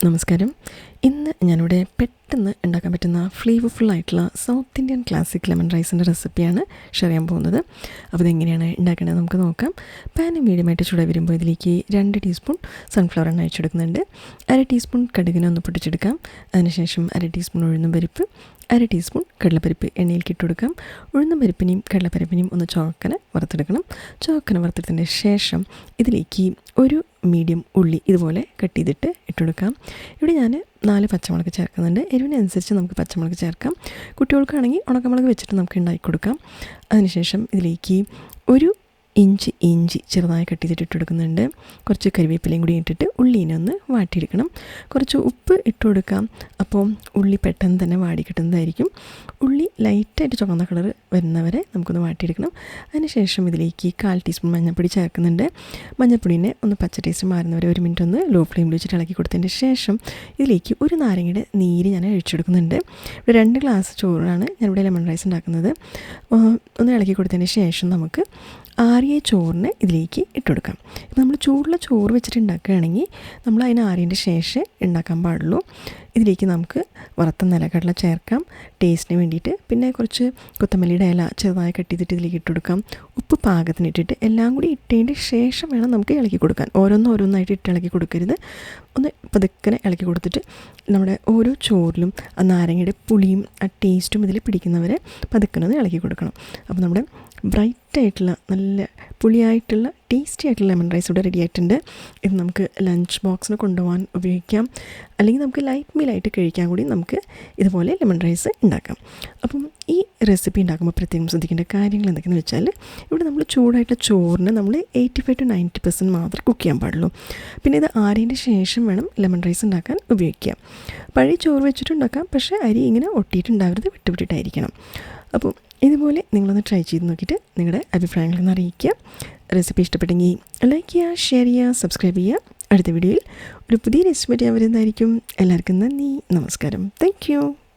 നമസ്കാരം. ഇന്ന് ഞാനിവിടെ പെട്ടെന്ന് ഉണ്ടാക്കാൻ പറ്റുന്ന ഫ്ലേവർഫുള്ളായിട്ടുള്ള സൗത്ത് ഇന്ത്യൻ ക്ലാസിക് ലെമൺ റൈസിൻ്റെ റെസിപ്പിയാണ് ഷെയർ ചെയ്യാൻ പോകുന്നത്. അപ്പോൾ ഇതെങ്ങനെയാണ് ഉണ്ടാക്കേണ്ടത് നമുക്ക് നോക്കാം. പാൻ മീഡിയമായിട്ട് ചൂടായി വരുമ്പോൾ ഇതിലേക്ക് 2 ടീസ്പൂൺ സൺഫ്ലവർ എണ്ണ ഒഴിച്ചെടുക്കുന്നുണ്ട്. 1/2 ടീസ്പൂൺ കടുകിനെ ഒന്ന് പൊട്ടിച്ചെടുക്കാം. അതിനുശേഷം 1/2 ടീസ്പൂൺ ഉഴുന്നും പരിപ്പ്, 1/2 ടീസ്പൂൺ കടലപ്പരിപ്പ് എണ്ണയിലേക്ക് ഇട്ട് കൊടുക്കാം. ഉഴുന്നും പരിപ്പിനെയും കടലപ്പരിപ്പിനെയും ഒന്ന് ചോക്കനെ വറുത്തെടുക്കണം. ചോക്കനെ വറുത്തെടുത്തതിന് ശേഷം ഇതിലേക്ക് ഒരു മീഡിയം ഉള്ളി ഇതുപോലെ കട്ട് ചെയ്തിട്ട് ഇട്ടുകൊടുക്കാം. ഇവിടെ ഞാൻ 4 പച്ചമുളക് ചേർക്കുന്നുണ്ട്. എരിവിനനുസരിച്ച് നമുക്ക് പച്ചമുളക് ചേർക്കാം. കുട്ടികൾക്കാണെങ്കിൽ ഉണക്കമുളക് വെച്ചിട്ട് നമുക്ക് ഉണ്ടാക്കി കൊടുക്കാം. അതിനുശേഷം ഇതിലേക്ക് 1 ഇഞ്ച് ഇഞ്ചി ചെറുതായി കട്ട് ചെയ്തിട്ട് ഇട്ടുകൊടുക്കുന്നുണ്ട്. കുറച്ച് കരിവേപ്പിലയും കൂടി ഇട്ടിട്ട് ഉള്ളീനെ ഒന്ന് വാട്ടിയെടുക്കണം. കുറച്ച് ഉപ്പ് ഇട്ട് കൊടുക്കാം. അപ്പോൾ ഉള്ളി പെട്ടെന്ന് തന്നെ വാടി കിട്ടുന്നതായിരിക്കും. ഉള്ളി ലൈറ്റായിട്ട് ചുവന്ന കളർ വരുന്നവരെ നമുക്കൊന്ന് വാട്ടിയെടുക്കണം. അതിനുശേഷം ഇതിലേക്ക് 1/4 ടീസ്പൂൺ മഞ്ഞൾപ്പൊടി ചേർക്കുന്നുണ്ട്. മഞ്ഞൾപ്പൊടിനെ ഒന്ന് പച്ച ടേസ്റ്റ് മാറുന്നവരെ 1 മിനിറ്റ് ഒന്ന് ലോ ഫ്ലെയിമിൽ വെച്ചിട്ട് ഇളക്കി കൊടുത്തതിന് ശേഷം ഇതിലേക്ക് 1 നാരങ്ങയുടെ നീര് ഞാൻ ഒഴിച്ചെടുക്കുന്നുണ്ട്. ഇവിടെ 2 ഗ്ലാസ് ചോറാണ് ഞാനിവിടെ ലെമൺ റൈസ് ഉണ്ടാക്കുന്നത്. ഒന്ന് ഇളക്കി കൊടുത്തതിന് ശേഷം നമുക്ക് ആറിയ ചോറിന് ഇതിലേക്ക് ഇട്ട് കൊടുക്കാം. ഇപ്പോൾ നമ്മൾ ചൂടുള്ള ചോറ് വെച്ചിട്ട് ഉണ്ടാക്കുകയാണെങ്കിൽ നമ്മൾ അതിന് ആറിയതിൻ്റെ ശേഷം ഉണ്ടാക്കാൻ പാടുള്ളൂ. ഇതിലേക്ക് നമുക്ക് വറുത്ത നിലക്കടല ചേർക്കാം ടേസ്റ്റിന് വേണ്ടിയിട്ട്. പിന്നെ കുറച്ച് കൊത്തമല്ലിയുടെ ഇല ചെറുതായി കട്ട് ചെയ്തിട്ട് ഇതിലേക്ക് ഇട്ട് കൊടുക്കാം. ഉപ്പ് പാകത്തിന് ഇട്ടിട്ട് എല്ലാം കൂടി ഇട്ടതിൻ്റെ ശേഷം വേണം നമുക്ക് ഇളക്കി കൊടുക്കാൻ. ഓരോന്നായിട്ട് ഇട്ട് ഇളക്കി കൊടുക്കരുത്. ഒന്ന് പതുക്കനെ ഇളക്കി കൊടുത്തിട്ട് നമ്മുടെ ഓരോ ചോറിലും ആ നാരങ്ങയുടെ പുളിയും ആ ടേസ്റ്റും ഇതിൽ പിടിക്കുന്നവരെ പതുക്കനെ ഒന്ന് ഇളക്കി കൊടുക്കണം. അപ്പോൾ നമ്മുടെ ബ്രൈറ്റായിട്ടുള്ള നല്ല പുളിയായിട്ടുള്ള ടേസ്റ്റി ആയിട്ടുള്ള ലെമൺ റൈസ് ഇവിടെ റെഡി ആയിട്ടുണ്ട്. ഇത് നമുക്ക് ലഞ്ച് ബോക്സിന് കൊണ്ടുപോകാൻ ഉപയോഗിക്കാം. അല്ലെങ്കിൽ നമുക്ക് ലൈറ്റ് മീലായിട്ട് കഴിക്കാൻ കൂടി നമുക്ക് ഇതുപോലെ ലെമൺ റൈസ് ഉണ്ടാക്കാം. അപ്പം ഈ റെസിപ്പി ഉണ്ടാക്കുമ്പോൾ പ്രത്യേകം ശ്രദ്ധിക്കേണ്ട കാര്യങ്ങൾ എന്തൊക്കെയെന്ന് വെച്ചാൽ, ഇവിടെ നമ്മൾ ചൂടായിട്ടുള്ള ചോറിന് നമ്മൾ 85 to 90% മാത്രമേ കുക്ക് ചെയ്യാൻ പാടുള്ളൂ. പിന്നെ ഇത് ആറിയതിൻ്റെ ശേഷം വേണം ലെമൺ റൈസ് ഉണ്ടാക്കാൻ ഉപയോഗിക്കാം. പഴയ ചോറ് വെച്ചിട്ടുണ്ടാക്കാം, പക്ഷേ അരി ഇങ്ങനെ ഒട്ടിയിട്ടുണ്ടാവരുത്, വിട്ടുവിട്ടിട്ടായിരിക്കണം. അപ്പോൾ ഇതുപോലെ നിങ്ങളൊന്ന് ട്രൈ ചെയ്ത് നോക്കിയിട്ട് നിങ്ങളുടെ അഭിപ്രായങ്ങളൊന്ന് അറിയിക്കുക. റെസിപ്പി ഇഷ്ടപ്പെട്ടെങ്കിൽ ലൈക്ക് ചെയ്യുക, ഷെയർ ചെയ്യുക, സബ്സ്ക്രൈബ് ചെയ്യുക. അടുത്ത വീഡിയോയിൽ ഒരു പുതിയ റെസിപ്പി ഞാൻ വരുന്നതായിരിക്കും. എല്ലാവർക്കും നന്ദി, നമസ്കാരം. Thank you.